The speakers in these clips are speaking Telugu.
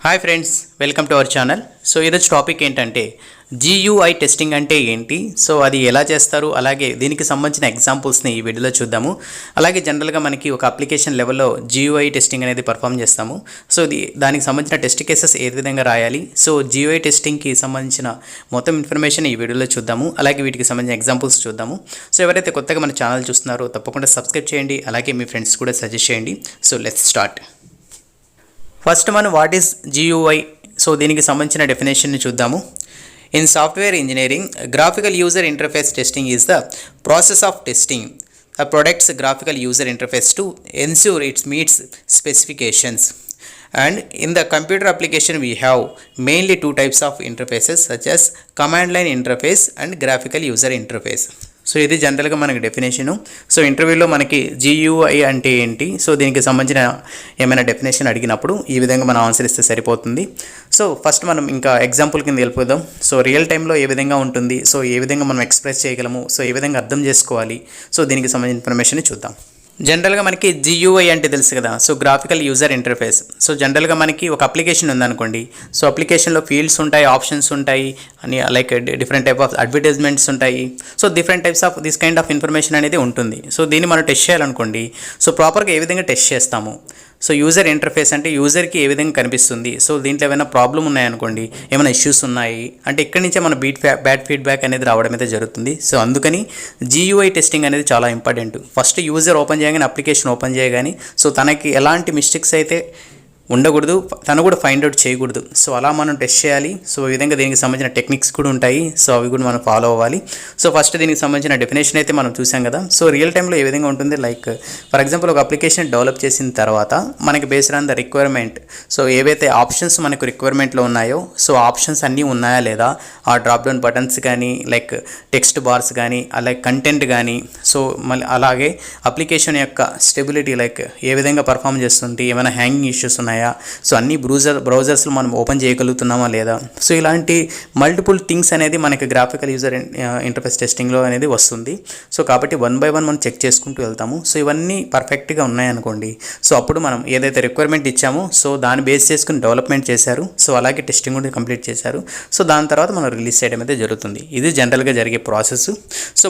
Hi friends, welcome to our channel. So ఈరోజు టాపిక్ ఏంటంటే GUI టెస్టింగ్ అంటే ఏంటి, సో అది ఎలా చేస్తారు, అలాగే దీనికి సంబంధించిన ఎగ్జాంపుల్స్ని ఈ వీడియోలో చూద్దాము. అలాగే జనరల్గా మనకి ఒక అప్లికేషన్ లెవెల్లో GUI టెస్టింగ్ అనేది పర్ఫామ్ చేస్తాము. సో దానికి సంబంధించిన టెస్ట్ కేసెస్ ఏ విధంగా రాయాలి, సో GUI టెస్టింగ్కి సంబంధించిన మొత్తం ఇన్ఫర్మేషన్ ఈ వీడియోలో చూద్దాము. అలాగే వీటికి సంబంధించిన ఎగ్జాంపుల్స్ చూద్దాము. సో ఎవరైతే కొత్తగా మన ఛానల్ చూస్తున్నారో తప్పకుండా సబ్స్క్రైబ్ చేయండి, అలాగే మీ ఫ్రెండ్స్ కూడా సజెస్ట్ చేయండి. So let's start. ఫస్ట్ మనం వాట్ ఈస్ GUI, సో దీనికి సంబంధించిన డెఫినేషన్ని చూద్దాము. In software engineering, graphical user interface testing is the process of testing a product's graphical user interface to ensure it meets specifications. And in the computer application we have mainly two types of interfaces such as command line interface and graphical user interface. So ఇది జనరల్గా మనకి డెఫినేషను. సో ఇంటర్వ్యూలో మనకి GUI అంటే ఏంటి, సో దీనికి సంబంధించిన ఏమైనా డెఫినేషన్ అడిగినప్పుడు ఈ విధంగా మనం ఆన్సర్ ఇస్తే సరిపోతుంది. సో ఫస్ట్ మనం ఇంకా ఎగ్జాంపుల్ కింద వెళ్ళిపోదాం. సో రియల్ టైంలో ఏ విధంగా ఉంటుంది, సో ఏ విధంగా మనం ఎక్స్ప్రెస్ చేయగలము, సో ఏ విధంగా అర్థం చేసుకోవాలి, సో దీనికి సంబంధించిన ఇన్ఫర్మేషన్ చూద్దాం. జనరల్గా మనకి GUI అంటే తెలుసు కదా, so graphical user interface. So జనరల్గా మనకి ఒక అప్లికేషన్ ఉందనుకోండి, సో అప్లికేషన్లో ఫీల్డ్స్ ఉంటాయి, ఆప్షన్స్ ఉంటాయి, అని like different type of advertisements ఉంటాయి. So different types of this kind of information అనేది ఉంటుంది. సో దీన్ని మనం టెస్ట్ చేయాలనుకోండి, సో ప్రాపర్గా ఏ విధంగా టెస్ట్ చేస్తాము. సో యూజర్ ఇంటర్ఫేస్ అంటే యూజర్కి ఏ విధంగా కనిపిస్తుంది, సో దీంట్లో ఏమైనా ప్రాబ్లం ఉన్నాయనుకోండి, ఏమైనా ఇష్యూస్ ఉన్నాయి అంటే ఇక్కడి నుంచే మన బ్యాడ్ ఫీడ్బ్యాక్ అనేది రావడం అయితే జరుగుతుంది. సో అందుకని GUI టెస్టింగ్ అనేది చాలా ఇంపార్టెంట్. ఫస్ట్ యూజర్ ఓపెన్ చేయగానే, అప్లికేషన్ ఓపెన్ చేయగానే, సో తనకి ఎలాంటి మిస్టేక్స్ అయితే ఉండకూడదు, తను కూడా ఫైండ్ అవుట్ చేయకూడదు. సో అలా మనం టెస్ట్ చేయాలి. సో ఈ విధంగా దీనికి సంబంధించిన టెక్నిక్స్ కూడా ఉంటాయి, సో అవి కూడా మనం ఫాలో అవ్వాలి. సో ఫస్ట్ దీనికి సంబంధించిన డెఫినేషన్ అయితే మనం చూసాం కదా. సో రియల్ టైంలో ఏ విధంగా ఉంటుంది, లైక్ ఫర్ ఎగ్జాంపుల్ ఒక అప్లికేషన్ డెవలప్ చేసిన తర్వాత మనకి based on the requirement, so ఏవైతే ఆప్షన్స్ మనకు రిక్వైర్మెంట్లో ఉన్నాయో, సో ఆప్షన్స్ అన్నీ ఉన్నాయా లేదా, ఆ డ్రాప్ డౌన్ బటన్స్ కానీ, లైక్ టెక్స్ట్ బార్స్ కానీ, అలాగే కంటెంట్ కానీ, సో మళ్ళీ అలాగే అప్లికేషన్ యొక్క స్టెబిలిటీ, లైక్ ఏ విధంగా పర్ఫామ్ చేస్తుంది, ఏమైనా హ్యాంగింగ్ ఇష్యూస్ ఉన్నాయా, సో అన్ని బ్రౌజర్స్లో మనం ఓపెన్ చేయగలుగుతున్నామా లేదా, సో ఇలాంటి మల్టిపుల్ థింగ్స్ అనేది మనకి గ్రాఫికల్ యూజర్ ఇంటర్ఫేస్ టెస్టింగ్లో అనేది వస్తుంది. సో కాబట్టి వన్ బై వన్ మనం చెక్ చేసుకుంటూ వెళ్తాము. సో ఇవన్నీ పర్ఫెక్ట్గా ఉన్నాయనుకోండి, సో అప్పుడు మనం ఏదైతే రిక్వైర్మెంట్ ఇచ్చామో, సో దాన్ని బేస్ చేసుకుని డెవలప్మెంట్ చేశారు, సో అలాగే టెస్టింగ్ కూడా కంప్లీట్ చేశారు. సో దాని తర్వాత మనం రిలీజ్ చేయడం అయితే జరుగుతుంది. ఇది జనరల్గా జరిగే ప్రాసెస్. సో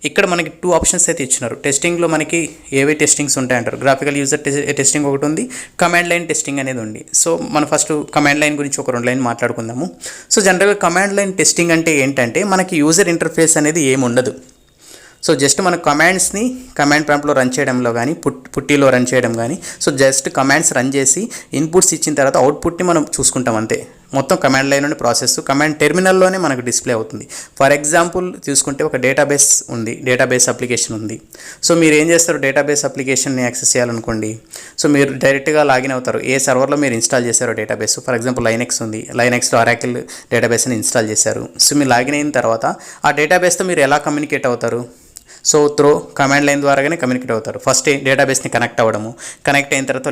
ఇక్కడ మనకి టూ ఆప్షన్స్ అయితే ఇచ్చినారు. టెస్టింగ్లో మనకి ఏవే టెస్టింగ్స్ ఉంటాయంటారు, గ్రాఫికల్ యూజర్ టెస్టింగ్ ఒకటి ఉంది, కమాండ్ లైన్ టెస్టింగ్ అనేది ఉంది. సో మనం ఫస్ట్ కమాండ్ లైన్ గురించి ఒక 2 లైన్ మాట్లాడుకుందాము. సో జనరల్గా కమాండ్ లైన్ టెస్టింగ్ అంటే ఏంటంటే మనకి యూజర్ ఇంటర్ఫేస్ అనేది ఏమి ఉండదు. సో జస్ట్ మన కమాండ్స్ని కమాండ్ ప్రాంప్ట్లో రన్ చేయడంలో కానీ, పుట్టిలో రన్ చేయడం కానీ, సో జస్ట్ కమాండ్స్ రన్ చేసి ఇన్పుట్స్ ఇచ్చిన తర్వాత అవుట్పుట్ని మనం చూసుకుంటాం అంతే. మొత్తం కమాండ్ లైన్లోనే ప్రాసెస్, కమాండ్ టెర్మినల్లోనే మనకు డిస్ప్లే అవుతుంది. ఫర్ ఎగ్జాంపుల్ చూసుకుంటే ఒక డేటాబేస్ ఉంది, డేటాబేస్ అప్లికేషన్ ఉంది. సో మీరు ఏం చేస్తారు, డేటాబేస్ అప్లికేషన్ని యాక్సెస్ చేయాలనుకోండి, సో మీరు డైరెక్ట్గా లాగిన్ అవుతారు. ఏ సర్వర్లో మీరు ఇన్స్టాల్ చేశారో డేటాబేస్, ఫర్ ఎగ్జాంపుల్ లైనెక్స్ ఉంది, లైనెక్స్లో అరాకిల్ డేటాబేస్ని ఇన్స్టాల్ చేశారు. సో మీరు లాగిన్ అయిన తర్వాత ఆ డేటాబేస్తో మీరు ఎలా కమ్యూనికేట్ అవుతారు, సో త్రో కమాండ్ లైన్ ద్వారాగానే కమ్యూనికేట్ అవుతారు. ఫస్ట్ డేటాబేస్ని కనెక్ట్ అవ్వడము, కనెక్ట్ అయిన తర్వాత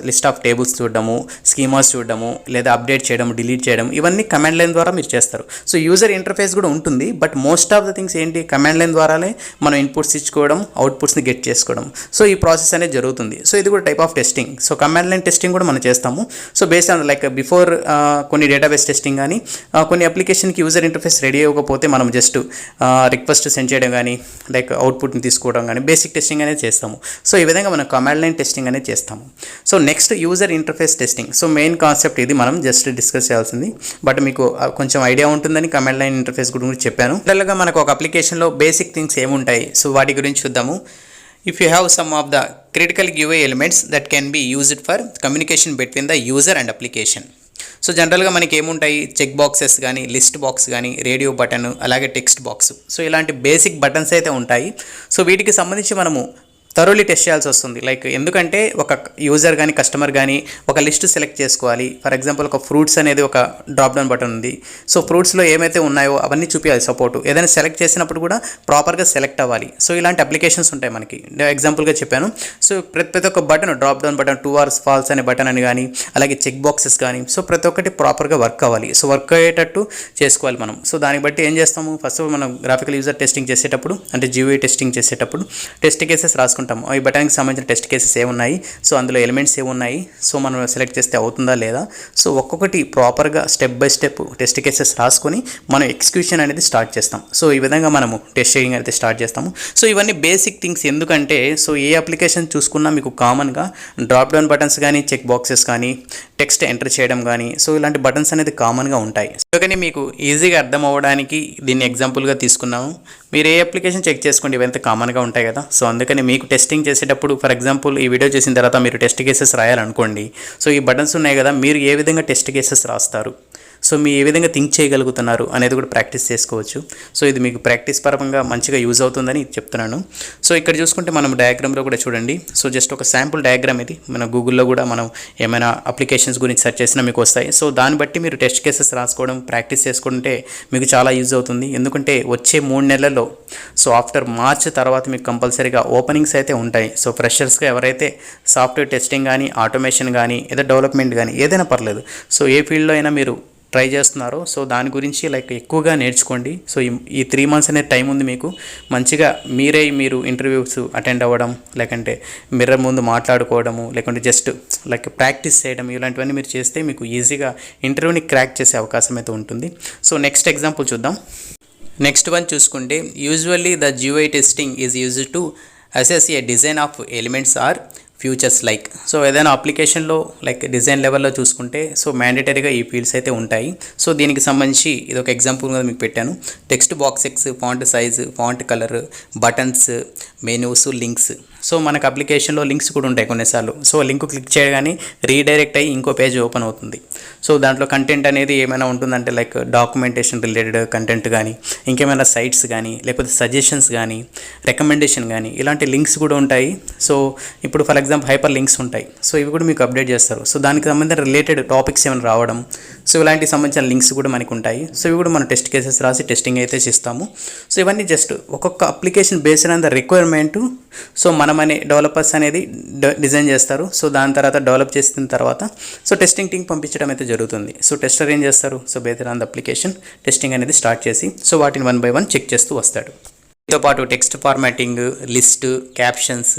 లిస్ట్ ఆఫ్ టేబుల్స్ చూడడము, స్కీమాస్ చూడడము, లేదా అప్డేట్ చేయడం, డిలీట్ చేయడం, ఇవన్నీ కమాండ్ లైన్ ద్వారా మీరు చేస్తారు. సో యూజర్ ఇంటర్ఫేస్ కూడా ఉంటుంది, but most of the things ఏంటి, కమాండ్ లైన్ ద్వారానే మనం ఇన్పుట్స్ ఇచ్చుకోవడం, అవుట్పుట్స్ని గెట్ చేసుకోవడం. సో ఈ ప్రాసెస్ అనేది జరుగుతుంది. సో ఇది కూడా type of testing. So command line testing కూడా మనం చేస్తాము. So based on like before కొన్ని డేటాబేస్ టెస్టింగ్ కానీ, కొన్ని అప్లికేషన్కి యూజర్ ఇంటర్ఫేస్ రెడీ అవ్వకపోతే మనం జస్ట్ రిక్వెస్ట్ సెండ్ చేయడం కానీ, లైక్ అవుట్పుట్ని తీసుకోవడం కానీ, బేసిక్ టెస్టింగ్ అనేది చేస్తాము. సో ఈ విధంగా మనం కమాండ్ లైన్ టెస్టింగ్ అనేది చేస్తాము. So next user interface testing. So main concept ఇది మనం జస్ట్ డిస్కస్ చేయాల్సింది, బట్ మీకు కొంచెం ఐడియా ఉంటుందని కమాండ్ లైన్ ఇంటర్ఫేస్ గురించి చెప్పాను. జనరల్గా మనకు ఒక అప్లికేషన్లో బేసిక్ థింగ్స్ ఏముంటాయి, సో వాటి గురించి చూద్దాము. If you have some of the critical GUI elements that can be used for communication between the user and application. So జనరల్గా మనకి ఏముంటాయి, చెక్ బాక్సెస్ కానీ, లిస్ట్ బాక్స్ కానీ, రేడియో బటన్, అలాగే టెక్స్ట్ బాక్స్. సో ఇలాంటి బేసిక్ బటన్స్ అయితే ఉంటాయి. సో వీటికి సంబంధించి మనము థరోలీ టెస్ట్ చేయాల్సి వస్తుంది. లైక్ ఎందుకంటే ఒక యూజర్ కానీ, కస్టమర్ కానీ ఒక లిస్ట్ సెలెక్ట్ చేసుకోవాలి. ఫర్ ఎగ్జాంపుల్ ఒక ఫ్రూట్స్ అనేది ఒక డ్రాప్ డౌన్ బటన్ ఉంది. సో ఫ్రూట్స్లో ఏమైతే ఉన్నాయో అవన్నీ చూపించాలి సపోర్టు. ఏదైనా సెలెక్ట్ చేసినప్పుడు కూడా ప్రాపర్గా సెలెక్ట్ అవ్వాలి. సో ఇలాంటి అప్లికేషన్స్ ఉంటాయి మనకి. ఎగ్జాంపుల్గా చెప్పాను. సో ప్రతి ఒక్క button, drop down button, 2 hours false అనే బటన్ అని కానీ, అలాగే చెక్ బాక్సెస్ కానీ, సో ప్రతి ఒక్కటి ప్రాపర్గా వర్క్ అవ్వాలి. సో వర్క్ అయ్యేటట్టు చేసుకోవాలి మనం. సో దాన్ని బట్టి ఏం చేస్తాము, ఫస్ట్ మనం గ్రాఫికల్ యూజర్ టెస్టింగ్ చేసేటప్పుడు, అంటే GUI టెస్టింగ్ చేసేటప్పుడు టెస్ట్ కేసెస్ రాసుకుంటాం. చేసుకుంటాము ఈ బటన్కి సంబంధించిన టెస్ట్ కేసెస్ ఏమున్నాయి, సో అందులో ఎలిమెంట్స్ ఏమున్నాయి, సో మనం సెలెక్ట్ చేస్తే అవుతుందా లేదా, సో ఒక్కొక్కటి ప్రాపర్గా step by step test cases రాసుకొని మనం ఎగ్జిక్యూషన్ అనేది స్టార్ట్ చేస్తాం. సో ఈ విధంగా మనము టెస్టింగ్ అయితే స్టార్ట్ చేస్తాము. సో ఇవన్నీ బేసిక్ థింగ్స్. ఎందుకంటే సో ఏ అప్లికేషన్ చూసుకున్నా మీకు కామన్గా డ్రాప్ డౌన్ బటన్స్ కానీ, చెక్ బాక్సెస్ కానీ, టెక్స్ట్ ఎంటర్ చేయడం కానీ, సో ఇలాంటి బటన్స్ అనేది కామన్గా ఉంటాయి. అందుకని మీకు ఈజీగా అర్థం అవ్వడానికి దీన్ని ఎగ్జాంపుల్గా తీసుకున్నాము. మీరు ఏ అప్లికేషన్ చెక్ చేసుకోండి, ఇవంతా కామన్గా ఉంటాయి కదా. సో అందుకని మీకు టెస్టింగ్ చేసేటప్పుడు ఫర్ ఎగ్జాంపుల్ ఈ వీడియో చేసిన తర్వాత మీరు టెస్ట్ కేసెస్ రాయాలనుకోండి. సో ఈ బటన్స్ ఉన్నాయి కదా, మీరు ఏ విధంగా టెస్ట్ కేసెస్ రాస్తారు, సో మీరు ఏ విధంగా థింక్ చేయగలుగుతున్నారు అనేది కూడా ప్రాక్టీస్ చేసుకోవచ్చు. సో ఇది మీకు ప్రాక్టీస్ పరంగా మంచిగా యూజ్ అవుతుందని చెప్తున్నాను. సో ఇక్కడ చూసుకుంటే మనం డయాగ్రామ్లో కూడా చూడండి. సో జస్ట్ ఒక శాంపుల్ డయాగ్రామ్ ఇది. మన గూగుల్లో కూడా మనం ఏమైనా అప్లికేషన్స్ గురించి సెర్చ్ చేసినా మీకు వస్తాయి. సో దాన్ని బట్టి మీరు టెస్ట్ కేసెస్ రాసుకోవడం, ప్రాక్టీస్ చేసుకుంటే మీకు చాలా యూజ్ అవుతుంది. ఎందుకంటే వచ్చే 3 నెలల్లో సో ఆఫ్టర్ మార్చ్ తర్వాత మీకు కంపల్సరీగా ఓపెనింగ్స్ అయితే ఉంటాయి. సో ఫ్రెషర్స్గా ఎవరైతే సాఫ్ట్వేర్ టెస్టింగ్ కానీ, ఆటోమేషన్ కానీ, ఏదో డెవలప్మెంట్ కానీ ఏదైనా పర్లేదు, సో ఏ ఫీల్డ్లో అయినా మీరు ట్రై చేస్తున్నారో సో దాని గురించి ఎక్కువగా నేర్చుకోండి. సో ఈ 3 మంత్స్ అనే టైం ఉంది మీకు. మంచిగా మీరు ఇంటర్వ్యూస్ అటెండ్ అవ్వడం, లేకంటే మిర్రర్ ముందు మాట్లాడుకోవడము, లేకుంటే జస్ట్ ప్రాక్టీస్ చేయడం, ఇలాంటివన్నీ మీరు చేస్తే మీకు ఈజీగా ఇంటర్వ్యూని క్రాక్ చేసే అవకాశం అయితే ఉంటుంది. సో నెక్స్ట్ ఎగ్జాంపుల్ చూద్దాం. నెక్స్ట్ వన్ చూసుకుంటే usually the GUI testing is used to assess a design of elements or features like. So ఏదైనా అప్లికేషన్లో డిజైన్ లెవెల్లో చూసుకుంటే సో మ్యాండేటరీగా ఈ ఫీల్డ్స్ అయితే ఉంటాయి. సో దీనికి సంబంధించి ఇది ఒక ఎగ్జాంపుల్గా మీకు పెట్టాను. Text boxes, font size, font colour, buttons, menus, links. So మనకు అప్లికేషన్లో లింక్స్ కూడా ఉంటాయి కొన్నిసార్లు. సో లింక్ క్లిక్ చేయగానే రీడైరెక్ట్ అయ్యి ఇంకో పేజ్ ఓపెన్ అవుతుంది. సో దాంట్లో కంటెంట్ అనేది ఏమైనా ఉంటుందంటే డాక్యుమెంటేషన్ రిలేటెడ్ కంటెంట్ కానీ, ఇంకేమైనా సైట్స్ కానీ, లేకపోతే సజెషన్స్ కానీ, రికమెండేషన్ కానీ, ఇలాంటి లింక్స్ కూడా ఉంటాయి. సో ఇప్పుడు ఫర్ ఎగ్జాంపుల్ హైపర్ లింక్స్ ఉంటాయి. సో ఇవి కూడా మీకు అప్డేట్ చేస్తారు. సో దానికి సంబంధించిన రిలేటెడ్ టాపిక్స్ ఏమైనా రావడం, సో ఇలాంటికి సంబంధించిన లింక్స్ కూడా మనకు ఉంటాయి. సో ఇవి కూడా మనం టెస్ట్ కేసెస్ రాసి టెస్టింగ్ అయితే చేస్తాము. సో ఇవన్నీ జస్ట్ ఒక్కొక్క application based on the requirement. So మనమనే డెవలపర్స్ అనేది డిజైన్ చేస్తారు. సో దాని తర్వాత డెవలప్ చేసిన తర్వాత సో టెస్టింగ్ టీమ్ పంపించడం అయితే జరుగుతుంది. సో టెస్టర్ ఏం చేస్తారు, so based on the application testing అనేది స్టార్ట్ చేసి సో వాటిని 1 by 1 చెక్ చేస్తూ వస్తాడు. దీంతో పాటు text formatting, list, captions,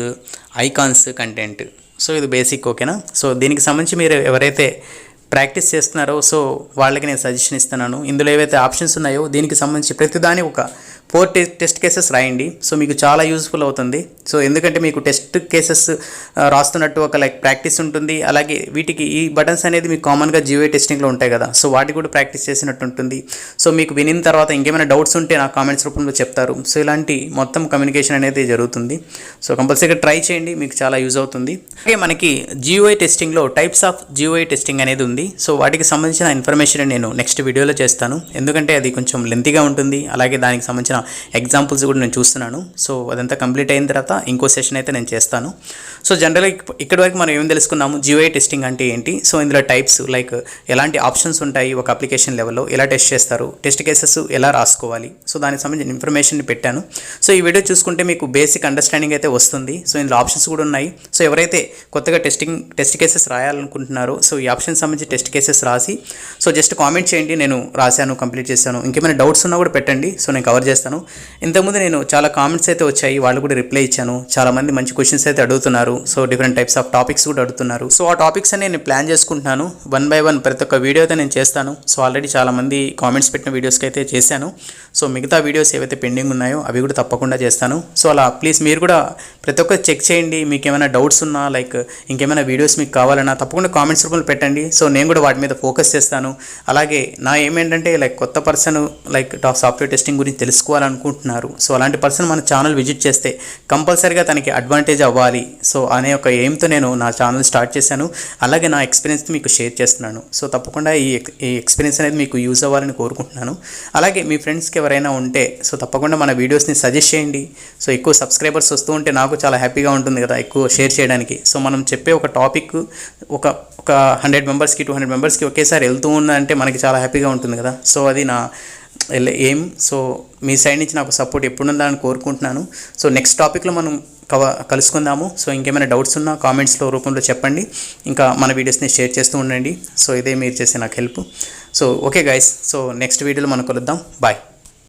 icons, content. So ఇది బేసిక్, ఓకేనా. సో దీనికి సంబంధించి మీరు ఎవరైతే ప్రాక్టీస్ చేస్తున్నారో సో వాళ్ళకి నేను సజెషన్ ఇస్తున్నాను. ఇందులో ఏవైతే ఆప్షన్స్ ఉన్నాయో దీనికి సంబంధించి ప్రతిదాని ఒక 4 టెస్ట్ కేసెస్ రాయండి. సో మీకు చాలా యూజ్ఫుల్ అవుతుంది. సో ఎందుకంటే మీకు టెస్ట్ కేసెస్ రాస్తున్నట్టు ఒక ప్రాక్టీస్ ఉంటుంది. అలాగే వీటికి ఈ బటన్స్ అనేది మీకు కామన్గా GUI టెస్టింగ్లో ఉంటాయి కదా, సో వాటికి కూడా ప్రాక్టీస్ చేసినట్టు ఉంటుంది. సో మీకు వినిన తర్వాత ఇంకేమైనా డౌట్స్ ఉంటే నా కామెంట్స్ రూపంలో చెప్తారు. సో ఇలాంటి మొత్తం కమ్యూనికేషన్ అనేది జరుగుతుంది. సో కంపల్సరీగా ట్రై చేయండి, మీకు చాలా యూజ్ అవుతుంది. అలాగే మనకి GUI టెస్టింగ్లో టైప్స్ ఆఫ్ GUI టెస్టింగ్ అనేది ఉంది. సో వాటికి సంబంధించిన ఇన్ఫర్మేషన్ నేను నెక్స్ట్ వీడియోలో చేస్తాను. ఎందుకంటే అది కొంచెం లెంతీగా ఉంటుంది. అలాగే దానికి సంబంధించిన ఎగ్జాంపుల్స్ కూడా నేను చూస్తున్నాను. సో అదంతా కంప్లీట్ అయిన తర్వాత ఇంకో సెషన్ అయితే నేను చేస్తాను. సో జనరల్గా ఇక్కడి వరకు మనం ఏం తెలుసుకున్నాము, GUI టెస్టింగ్ అంటే ఏంటి, సో ఇందులో టైప్స్ ఎలాంటి ఆప్షన్స్ ఉంటాయి, ఒక అప్లికేషన్ లెవెల్లో ఎలా టెస్ట్ చేస్తారు, టెస్ట్ కేసెస్ ఎలా రాసుకోవాలి, సో దానికి సంబంధించిన ఇన్ఫర్మేషన్ పెట్టాను. సో ఈ వీడియో చూసుకుంటే మీకు బేసిక్ అండర్స్టాండింగ్ అయితే వస్తుంది. సో ఇందులో ఆప్షన్స్ కూడా ఉన్నాయి. సో ఎవరైతే కొత్తగా టెస్ట్ కేసెస్ రాయాలనుకుంటున్నారో సో ఈ ఆప్షన్ సంబంధించి టెస్ట్ కేసెస్ రాసి సో జస్ట్ కామెంట్ చేయండి, నేను రాశాను, కంప్లీట్ చేశాను. ఇంకేమైనా డౌట్స్ ఉన్నా కూడా పెట్టండి, సో నేను కవర్ చేస్తాను. ఇంతకుముందు నేను చాలా కామెంట్స్ అయితే వచ్చాయి, వాళ్ళు కూడా రిప్లై ఇచ్చాను. చాలామంది మంచి క్వశ్చన్స్ అయితే అడుగుతున్నారు. So different types of topics కూడా అడుగుతున్నారు. సో ఆ టాపిక్స్ అని నేను ప్లాన్ చేసుకుంటున్నాను. 1 by 1 ప్రతి ఒక్క వీడియో అయితే నేను చేస్తాను. సో ఆల్రెడీ చాలామంది కామెంట్స్ పెట్టిన వీడియోస్కి అయితే చేశాను. సో మిగతా వీడియోస్ ఏవైతే పెండింగ్ ఉన్నాయో అవి కూడా తప్పకుండా చేస్తాను. సో అలా ప్లీజ్ మీరు కూడా ప్రతి ఒక్కరు చెక్ చేయండి. మీకు ఏమైనా డౌట్స్ ఉన్నా ఇంకేమైనా వీడియోస్ మీకు కావాలన్నా తప్పకుండా కామెంట్స్ రూపంలో పెట్టండి. సో నేను కూడా వాటి మీద ఫోకస్ చేస్తాను. అలాగే నా ఏమేంటంటే కొత్త పర్సన్ సాఫ్ట్వేర్ టెస్టింగ్ గురించి తెలుసుకోవాలనుకుంటున్నారు. సో అలాంటి పర్సన్ మన ఛానల్ విజిట్ చేస్తే కంపల్సరీగా తనకి అడ్వాంటేజ్ అవ్వాలి సో అనే ఒక ఎయిమ్తో నేను నా ఛానల్ స్టార్ట్ చేశాను. అలాగే నా ఎక్స్పీరియన్స్ మీకు షేర్ చేస్తున్నాను. సో తప్పకుండా ఈ ఎక్స్పీరియన్స్ అనేది మీకు యూజ్ అవ్వాలని కోరుకుంటున్నాను. అలాగే మీ ఫ్రెండ్స్కి ఎవరైనా ఉంటే సో తప్పకుండా మన వీడియోస్ని సజెస్ట్ చేయండి. సో ఎక్కువ సబ్స్క్రైబర్స్ వస్తూ ఉంటే నాకు చాలా హ్యాపీగా ఉంటుంది కదా, ఎక్కువ షేర్ చేయడానికి. సో మనం చెప్పే ఒక టాపిక్ ఒక 100 మెంబర్స్కి 200 మెంబర్స్కి ఒకేసారి వెళ్తూ ఉందంటే మనకి చాలా హ్యాపీగా ఉంటుంది కదా. సో అది నా ఏం. సో మీ సైడ్ నుంచి నాకు సపోర్ట్ ఎప్పుడు ఉందని కోరుకుంటున్నాను. సో నెక్స్ట్ టాపిక్లో మనం కలుసుకుందాము. సో ఇంకేమైనా డౌట్స్ ఉన్నా కామెంట్స్లో రూపంలో చెప్పండి. ఇంకా మన వీడియోస్ని షేర్ చేస్తూ ఉండండి. సో ఇదే మీరు చేసే నాకు help. So okay guys, so next వీడియోలో మనం కలుద్దాం. బాయ్.